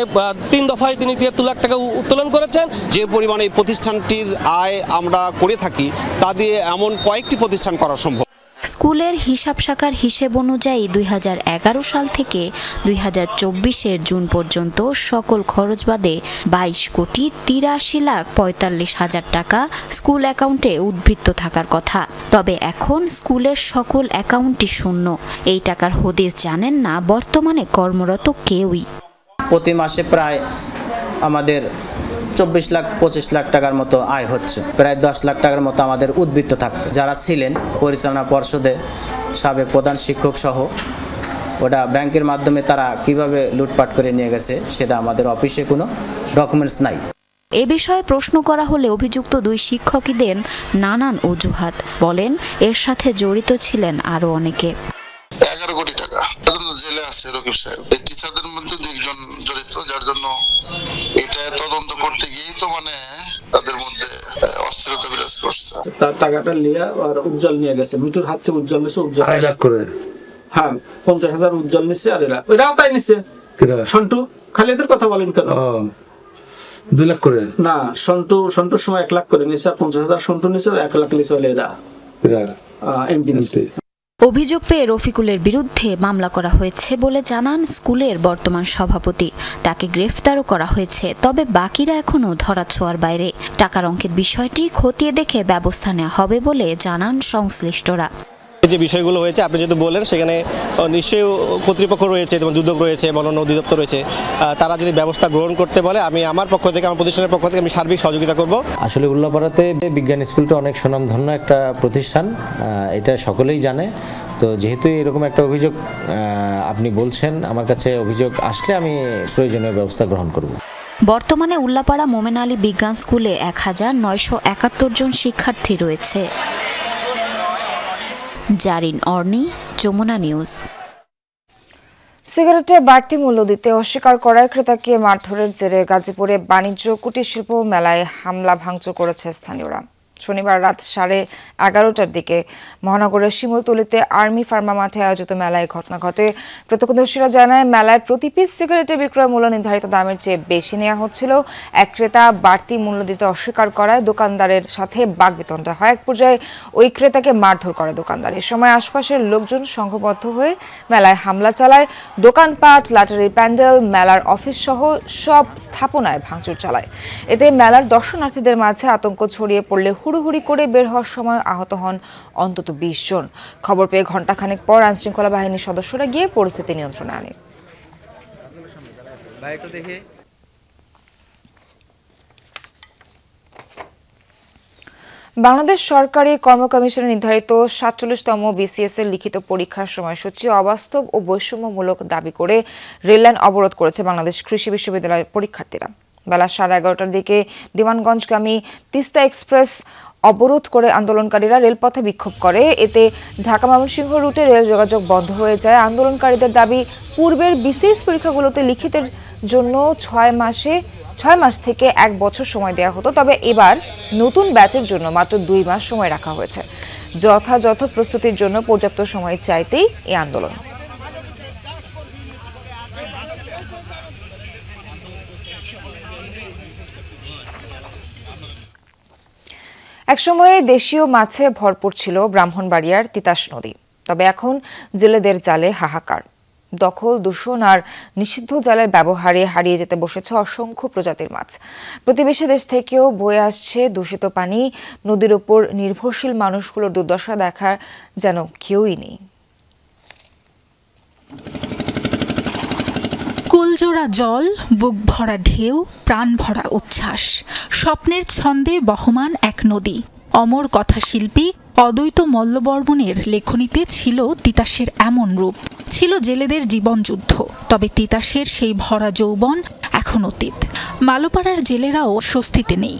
3 দফায় তিনি 73 লাখ টাকা উত্তোলন করেছেন। যে পরিমাণে এই প্রতিষ্ঠানটির আয় আমরা করে থাকি তা দিয়ে এমন কয়েকটি প্রতিষ্ঠান করা সম্ভব। স্কুলের হিসাব শাখার হিসেব অনুযায়ী 2011 সাল থেকে 2024 জুন পর্যন্ত সকল খরচ বাদে 22 কোটি 83 লাখ 45 হাজার টাকা স্কুল অ্যাকাউন্টে উদ্ধৃত থাকার কথা। তবে এখন স্কুলের সকল অ্যাকাউন্টই শূন্য। এই টাকার হদিস জানেন না বর্তমানে কর্মরত কেউই। প্রতি মাসে প্রায় আমাদের 24 লাখ 25 লাখ টাকার মতো আয় হচ্ছে। প্রায় 10 লাখ টাকার মতো আমাদের উদ্বৃত্ত থাকতো। যারা ছিলেন পরিচালনা পর্ষদে সাবেক প্রধান শিক্ষক সহ, ওটা ব্যাংকের মাধ্যমে তারা কিভাবে লুটপাট করে নিয়ে গেছে সেটা আমাদের অফিসে কোনো ডকুমেন্টস নাই। এ বিষয়ে প্রশ্ন করা হলে অভিযুক্ত 2 শিক্ষকই দেন নানান অজুহাত। বলেন এর সাথে জড়িত ছিলেন আরো অনেকে। 11 কোটি টাকা জেলে আছে রকিব সাহেব। এই টিচারদের মধ্যে 2 জন জড়িত, যার জন্য এটা তদন্ত করতে গিয়ে তো তাদের মধ্যে অস্থিরতা বিরাজ করছে। তার টাকাটা নিয়ে আর উজ্জ্বল নিয়ে গেছে, মিটুর হাত থেকে উজ্জ্বল নিছে। উজ্জ্বল 2 লাখ করে, হ্যাঁ 50,000 উজ্জ্বল নিছে আর এরাও তাই নিছে। সন্টু, খালি এদের কথা বলেন কেন? 2 লাখ করে না, সন্টুর সময় 1 লাখ করে নিছে আর 50,000 সন্টু নিছে, 1 লাখ নিছে এরা এমপি নিছে। অভিযোগ পেয়ে রফিকুলের বিরুদ্ধে মামলা করা হয়েছে বলে জানান স্কুলের বর্তমান সভাপতি। তাকে গ্রেফতারও করা হয়েছে। তবে বাকিরা এখনো ধরাছোঁয়ার বাইরে। টাকার অঙ্কের বিষয়টি খতিয়ে দেখে ব্যবস্থা নেওয়া হবে বলে জানান সংশ্লিষ্টরা। যে বিষয়গুলো হয়েছে আপনি যদি বলেন, সেখানে নিশ্চয়ই কর্তৃপক্ষ রয়েছে, যেমন দুদক রয়েছে, বন অধিদপ্তর রয়েছে, তারা যদি ব্যবস্থা গ্রহণ করতে বলে আমি আমার পক্ষ থেকে, আমার প্রতিষ্ঠানের পক্ষ থেকে আমি সার্বিক সহযোগিতা করব। আসলে উল্লাপাড়াতে বিজ্ঞান স্কুলটা অনেক সুনামধন্য একটা প্রতিষ্ঠান, এটা সকলেই জানে। তো যেহেতু এরকম একটা অভিযোগ আপনি বলছেন, আমার কাছে অভিযোগ আসলে আমি প্রয়োজনীয় ব্যবস্থা গ্রহণ করব। বর্তমানে উল্লাপাড়া মোমেনা আলী বিজ্ঞান স্কুলে 1971 জন শিক্ষার্থী রয়েছে। জারিন অর্নি, যমুনা নিউজ। সিগারেটের বাড়তি মূল্য দিতে অস্বীকার করায় ক্রেতাকে মারধরের জেরে গাজীপুরে বাণিজ্য কুটির শিল্প মেলায় হামলা ভাঙচুর করেছে স্থানীয়রা। শনিবার রাত 11:30টার দিকে মহানগরের শিমুলতলিতে আর্মি ফার্মা মাঠে আয়োজিত মেলায় ঘটনা ঘটে। প্রত্যক্ষদর্শীরা জানায়, মেলায় প্রতি পিস সিগারেটের বিক্রয় মূল্য নির্ধারিত দামের চেয়ে বেশি নেওয়া হচ্ছিল। এক ক্রেতা বাড়তি মূল্য দিতে অস্বীকার করায় দোকানদারের সাথে বাকবিতণ্ডা হয়। এক পর্যায়ে ওই ক্রেতাকে মারধর করে দোকানদার। এ সময় আশপাশের লোকজন সংঘবদ্ধ হয়ে মেলায় হামলা চালায়। দোকানপাট, লটারির প্যান্ডেল, মেলার অফিস সহ সব স্থাপনায় ভাঙচুর চালায়। এতে মেলার দর্শনার্থীদের মাঝে আতঙ্ক ছড়িয়ে পড়লে হুড়োহুড়ি করে বের হওয়ার সময় আহত হন অন্তত ২০ জন। খবর পেয়ে ঘণ্টাখানেক পর আইনশৃঙ্খলা বাহিনীর সদস্যরা গিয়ে পরিস্থিতি নিয়ন্ত্রণে আনে। বাংলাদেশ সরকারি কর্ম কমিশনের নির্ধারিত ৪৭তম বিসিএস এর লিখিত পরীক্ষার সময়সূচি অবাস্তব ও বৈষম্যমূলক দাবি করে রেললাইন অবরোধ করেছে বাংলাদেশ কৃষি বিশ্ববিদ্যালয়ের পরীক্ষার্থীরা। বেলা 11:30টার দিকে দিওয়ানগঞ্জগামী তিস্তা এক্সপ্রেস অবরোধ করে আন্দোলনকারীরা রেলপথে বিক্ষোভ করে। এতে ঢাকা ময়মনসিংহ রুটে রেল যোগাযোগ বন্ধ হয়ে যায়। আন্দোলনকারীদের দাবি, পূর্বের বিসিএস পরীক্ষাগুলোতে লিখিতের জন্য 6 মাস থেকে 1 বছর সময় দেওয়া হতো, তবে এবার নতুন ব্যাচের জন্য মাত্র 2 মাস সময় রাখা হয়েছে। যথাযথ প্রস্তুতির জন্য পর্যাপ্ত সময় চাইতেই এই আন্দোলন। একসময়ে দেশীয় মাছে ভরপুর ছিল ব্রাহ্মণবাড়িয়ার তিতাস নদী, তবে এখন জেলেদের জালে হাহাকার। দখল, দূষণ আর নিষিদ্ধ জালের ব্যবহারে হারিয়ে যেতে বসেছে অসংখ্য প্রজাতির মাছ। প্রতিবেশী দেশ থেকেও বয়ে আসছে দূষিত পানি। নদীর উপর নির্ভরশীল মানুষগুলোর দুর্দশা দেখার যেন কেউই নেই। কুলজোড়া জল, বুক ভরা ঢেউ, প্রাণ ভরা উচ্ছ্বাস, স্বপ্নের ছন্দে বহমান এক নদী। অমর কথাশিল্পী অদ্বৈত মল্লবর্মণের লেখনীতে ছিল তিতাসের এমন রূপ, ছিল জেলেদের জীবনযুদ্ধ। তবে তিতাসের সেই ভরা যৌবন এখন অতীত। মালোপাড়ার জেলেরাও স্বস্তিতে নেই।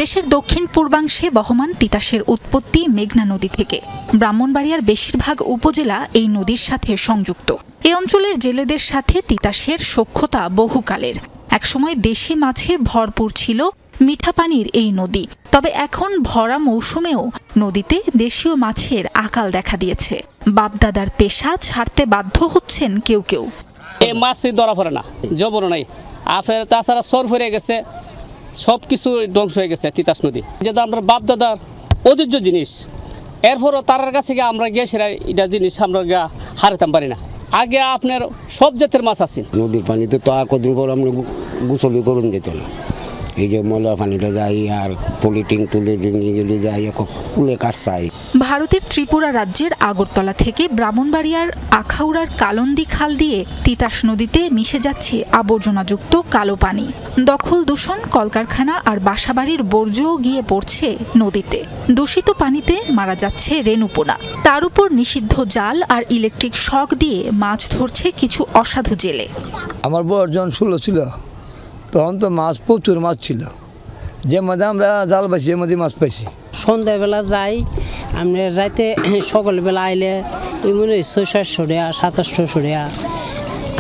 দেশের দক্ষিণ পূর্বাংশে বহমান তিতাসের উৎপত্তি মেঘনা নদী থেকে। ব্রাহ্মণবাড়িয়ার বেশিরভাগ উপজেলা এই নদীর সাথে সংযুক্ত। এ অঞ্চলের জেলেদের সাথে তিতাসের সখ্যতা বহুকালের। একসময় দেশি মাছে ভরপুর ছিল মিঠা পানির এই নদী, তবে এখন ভরা মৌসুমেও নদীতে দেশীয় মাছের আকাল দেখা দিয়েছে। বাপদাদার পেশা ছাড়তে বাধ্য হচ্ছেন কেউ কেউ। এই মাছই ধরা পড়ে না, জবর নাই। আফের তাছাড়া সর ফিরে গেছে, সব কিছু ধ্বংস হয়ে গেছে তিতাস নদী, যেটা আমরা বাপদাদার ঐতিহ্য জিনিস। এরপরও তার কাছে গিয়ে আমরা গিয়েছিলাম, এটা জিনিস আমরা গিয়ে হারাতাম পারি না। আগে আপনার সব জাতের মাছ আছে নদীর পানিতে, তো আর কদিন পর আমরা গোসলই করুন যেত না। এই যে ময়লা পানিটা যাই আর পলিটিং নিয়ে গেলে যাই, কুলে কাটছাই। ভারতের ত্রিপুরা রাজ্যের আগরতলা থেকে ব্রাহ্মণবাড়িয়ার আখাউড়ার কালন্দি খাল দিয়ে তিতাস নদীতে মিশে যাচ্ছে আবর্জনাযুক্ত কালো পানি। দখল, দূষণ, কলকারখানা আর বাসাবাড়ির বর্জ্যও গিয়ে পড়ছে নদীতে। দূষিত পানিতে মারা যাচ্ছে রেণুপোনা। তার উপর নিষিদ্ধ জাল আর ইলেকট্রিক শক দিয়ে মাছ ধরছে কিছু অসাধু জেলে। আমার বয়স যখন 16 ছিল, তখন তো মাছ প্রচুর মাছ ছিল, যে মধ্যে আমরা জাল পাইছি এর মধ্যে মাছ পাইছি। সন্ধ্যাবেলা যাই, আমরা রাতে সকালবেলা আইলে ওই মনে হয় 600-700 টাকা 2700 টাকা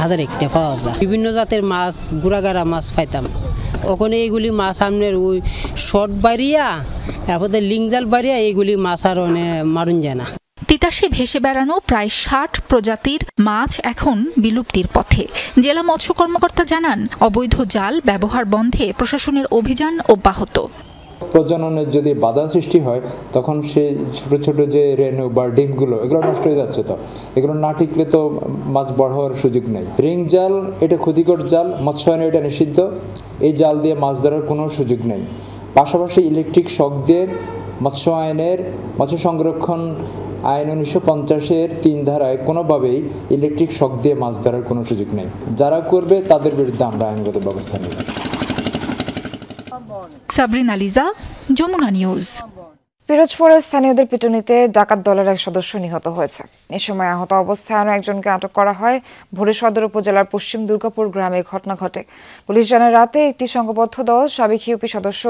1000 একটা পাওয়া যায়। বিভিন্ন জাতের মাছ, গুড়াগাড়া মাছ পাইতাম। ওখানে এইগুলি মাছ আপনার ওই শর্ট বাড়িয়া, তারপরে লিং জাল বাড়িয়া এইগুলি মাছ আর মারুন যায় না। তিতাসে ভেসে বেড়ানো প্রায় 60 প্রজাতির মাছ এখন বিলুপ্তির পথে। জেলা মৎস্য কর্মকর্তা জানান, অবৈধ জাল ব্যবহার বন্ধে প্রশাসনের অভিযান অব্যাহত। প্রজননের যদি বাধা সৃষ্টি হয়, তখন সেই ছোট ছোট যে রেণু বা ডিমগুলো এগুলো নষ্ট হয়ে যাচ্ছে। তো এগুলো না টিকলে তো মাছ বড় হওয়ার সুযোগ নেই। রিং জাল এটা ক্ষতিকর জাল, মৎস্যায়নে এটা নিষিদ্ধ। এই জাল দিয়ে মাছ ধরার কোনো সুযোগ নেই। পাশাপাশি ইলেকট্রিক শক দিয়ে মৎস্য সংরক্ষণ আইন 1950-এর 3 ধারায় কোনোভাবেই ইলেকট্রিক শক দিয়ে মাছ ধরার কোনো সুযোগ নেই। যারা করবে তাদের বিরুদ্ধে আমরা আইনগত ব্যবস্থা নেব। সাবরিনা লিজা, যমুনা নিউজ। পিরোজপুরে স্থানীয়দের পিটুনিতে ডাকাত দলের এক সদস্য নিহত হয়েছে। এ সময় আহত অবস্থায় আরও একজনকে আটক করা হয়। ভোরে সদর উপজেলার পশ্চিম দুর্গাপুর গ্রামে ঘটনা ঘটে। পুলিশ জানায়, রাতে একটি সংঘবদ্ধ দল সাবেক ইউপি সদস্য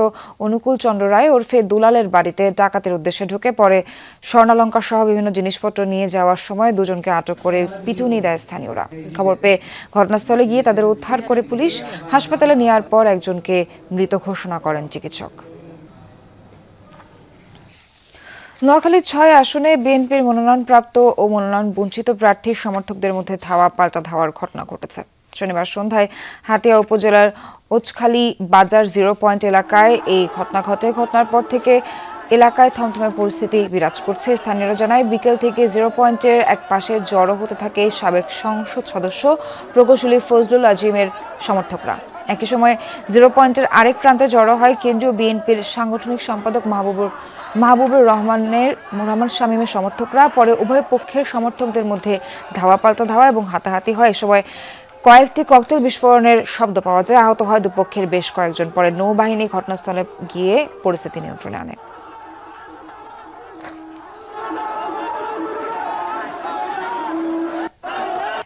অনুকূল চন্দ্র রায় ওরফে দুলালের বাড়িতে ডাকাতের উদ্দেশ্যে ঢুকে পড়ে। স্বর্ণালঙ্কার সহ বিভিন্ন জিনিসপত্র নিয়ে যাওয়ার সময় দুজনকে আটক করে পিটুনি দেয় স্থানীয়রা। খবর পেয়ে ঘটনাস্থলে গিয়ে তাদের উদ্ধার করে পুলিশ। হাসপাতালে নেওয়ার পর একজনকে মৃত ঘোষণা করেন চিকিৎসক। নোয়াখালীর 6 আসনে বিএনপির মনোনয়নপ্রাপ্ত ও মনোনয়ন বঞ্চিত প্রার্থীর সমর্থকদের মধ্যে ধাওয়া পাল্টা ধাওয়ার ঘটনা ঘটেছে। শনিবার সন্ধ্যায় হাতিয়া উপজেলার ওচখালী বাজার 0 পয়েন্ট এলাকায় এই ঘটনা ঘটে। ঘটনার পর থেকে এলাকায় থমথমে পরিস্থিতি বিরাজ করছে। স্থানীয়রা জানায়, বিকেল থেকে 0 পয়েন্টের এক পাশে জড়ো হতে থাকে সাবেক সংসদ সদস্য প্রকৌশলী ফজলুল আজিমের সমর্থকরা। একই সময় 0 পয়েন্টের আরেক প্রান্তে জড়ো হয় কেন্দ্রীয় বিএনপির সাংগঠনিক সম্পাদক মাহবুবুর রহমান শামীমের সমর্থকরা। পরে উভয় পক্ষের সমর্থকদের মধ্যে ধাওয়া পাল্টা ধাওয়া এবং হাতাহাতি হয়। এ সময় কয়েকটি ককটেল বিস্ফোরণের শব্দ পাওয়া যায়। আহত হয় দুপক্ষের বেশ কয়েকজন। পরে নৌবাহিনী ঘটনাস্থলে গিয়ে পরিস্থিতি নিয়ন্ত্রণে আনে।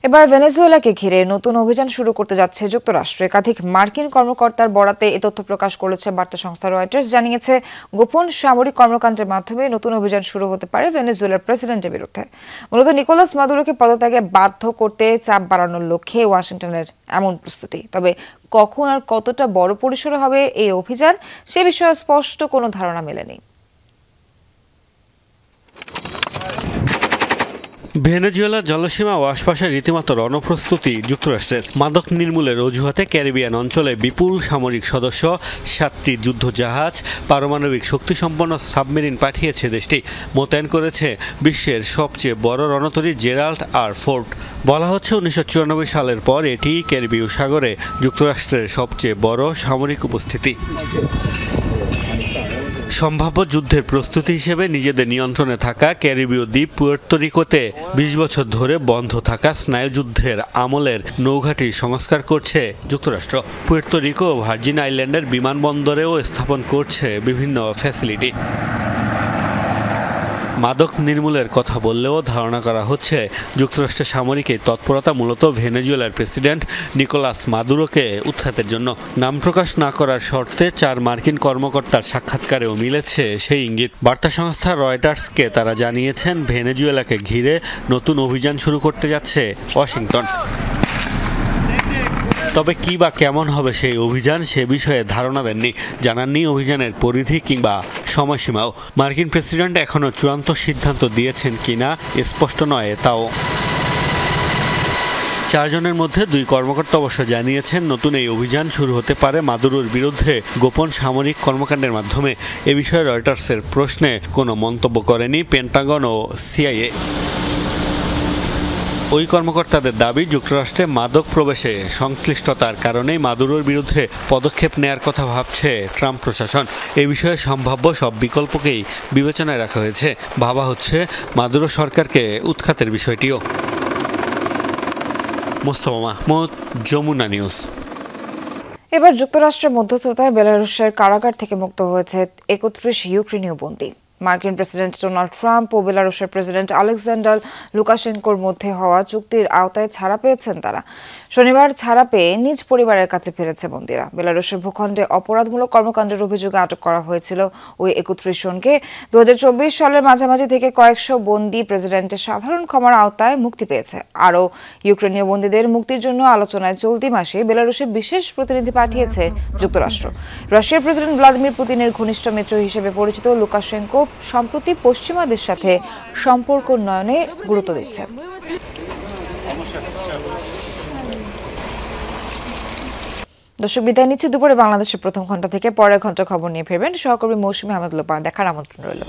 এবার ভেনেজুয়েলাকে ঘিরে নতুন অভিযান শুরু করতে যাচ্ছে যুক্তরাষ্ট্র। একাধিক মার্কিন কর্মকর্তার বরাতে এ তথ্য প্রকাশ করেছে বার্তা সংস্থা রয়টার্স। জানিয়েছে গোপন সামরিক কর্মকাণ্ডের মাধ্যমে নতুন অভিযান শুরু হতে পারে ভেনেজুয়েলার প্রেসিডেন্টের বিরুদ্ধে। মূলত নিকোলাস মাদুরোকে পদত্যাগে বাধ্য করতে চাপ বাড়ানোর লক্ষ্যে ওয়াশিংটনের এমন প্রস্তুতি। তবে কখন আর কতটা বড় পরিসরে হবে এই অভিযান সে বিষয়ে স্পষ্ট কোনো ধারণা মেলেনি। ভেনেজুয়েলার জলসীমা ও আশপাশে রীতিমতো রণপ্রস্তুতি যুক্তরাষ্ট্রের। মাদক নির্মূলের অজুহাতে ক্যারিবিয়ান অঞ্চলে বিপুল সামরিক সদস্য, 7টি যুদ্ধজাহাজ, পারমাণবিক শক্তিসম্পন্ন সাবমেরিন পাঠিয়েছে দেশটি। মোতায়েন করেছে বিশ্বের সবচেয়ে বড় রণতরী জেরাল্ড আর ফোর্ট। বলা হচ্ছে 1994 সালের পর এটি ক্যারিবীয় সাগরে যুক্তরাষ্ট্রের সবচেয়ে বড় সামরিক উপস্থিতি। সম্ভাব্য যুদ্ধের প্রস্তুতি হিসেবে নিজেদের নিয়ন্ত্রণে থাকা ক্যারিবীয় দ্বীপ পুয়ের্তো রিকোতে 20 বছর ধরে বন্ধ থাকা স্নায়ুযুদ্ধের আমলের নৌঘাঁটি সংস্কার করছে যুক্তরাষ্ট্র। পুয়ের্তো রিকো ও ভার্জিন আইল্যান্ডের বিমানবন্দরেও স্থাপন করছে বিভিন্ন ফ্যাসিলিটি। মাদক নির্মূলের কথা বললেও ধারণা করা হচ্ছে যুক্তরাষ্ট্রের সামরিক এই তৎপরতা মূলত ভেনেজুয়েলার প্রেসিডেন্ট নিকোলাস মাদুরোকে উৎখাতের জন্য। নাম প্রকাশ না করার শর্তে 4 মার্কিন কর্মকর্তার সাক্ষাৎকারেও মিলেছে সেই ইঙ্গিত। বার্তা সংস্থা রয়টার্সকে তারা জানিয়েছেন ভেনেজুয়েলাকে ঘিরে নতুন অভিযান শুরু করতে যাচ্ছে ওয়াশিংটন। তবে কি বা কেমন হবে সেই অভিযান সে বিষয়ে ধারণা দেননি, জানাননি অভিযানের পরিধি কিংবা সময়সীমাও। মার্কিন প্রেসিডেন্ট এখনও চূড়ান্ত সিদ্ধান্ত দিয়েছেন কিনা স্পষ্ট নয় তাও। 4 জনের মধ্যে 2 কর্মকর্তা অবশ্য জানিয়েছেন নতুন এই অভিযান শুরু হতে পারে মাদুরোর বিরুদ্ধে গোপন সামরিক কর্মকাণ্ডের মাধ্যমে। এ বিষয়ে রয়টার্সের প্রশ্নে কোনো মন্তব্য করেনি পেন্টাগন ও সিআইএ। ওই কর্মকর্তাদের দাবি যুক্তরাষ্ট্রে মাদক প্রবেশে সংশ্লিষ্টতার কারণেই মাদুরোর বিরুদ্ধে পদক্ষেপ নেয়ার কথা ভাবছে ট্রাম্প প্রশাসন। এ বিষয়ে সম্ভাব্য সব বিকল্পকেই বিবেচনায় রাখা হয়েছে। ভাবা হচ্ছে মাদুরো সরকারকে উৎখাতের বিষয়টিও। মোস্তফা মাহমুদ, যমুনা নিউজ। এবার যুক্তরাষ্ট্রের মধ্যস্থতায় বেলারুশের কারাগার থেকে মুক্ত হয়েছে 31 ইউক্রেনীয় বন্দী। মার্কিন প্রেসিডেন্ট ডোনাল্ড ট্রাম্প ও বেলারুশের প্রেসিডেন্ট আলেকজান্ডার লুকাশেঙ্কোর মধ্যে হওয়া চুক্তির আওতায় ছাড়া পেয়েছেন তারা। শনিবার ছাড়া পেয়ে নিজ পরিবারের কাছে ফিরেছে বন্দীরা। বেলারুশের ভূখণ্ডে অপরাধমূলক কর্মকাণ্ডের অভিযোগে আটক করা হয়েছিল ওই 31 জনকে। 2024 সালের মাঝামাঝি থেকে কয়েকশো বন্দী প্রেসিডেন্টের সাধারণ ক্ষমার আওতায় মুক্তি পেয়েছে। আরও ইউক্রেনীয় বন্দীদের মুক্তির জন্য আলোচনায় চলতি মাসে বেলারুশে বিশেষ প্রতিনিধি পাঠিয়েছে যুক্তরাষ্ট্র। রাশিয়ার প্রেসিডেন্ট ভ্লাদিমির পুতিনের ঘনিষ্ঠ মিত্র হিসেবে পরিচিত লুকাশেঙ্কো সম্প্রতি পশ্চিমাদের সাথে সম্পর্ক উন্নয়নে গুরুত্ব দিচ্ছেন। দর্শক, বিদায় নিচ্ছে দুপুরে বাংলাদেশের প্রথম ঘন্টা থেকে। পরের ঘন্টা খবর নিয়ে ফিরবেন সহকর্মী মৌসুমী আহমেদ লোপা। দেখার আমন্ত্রণ রইল।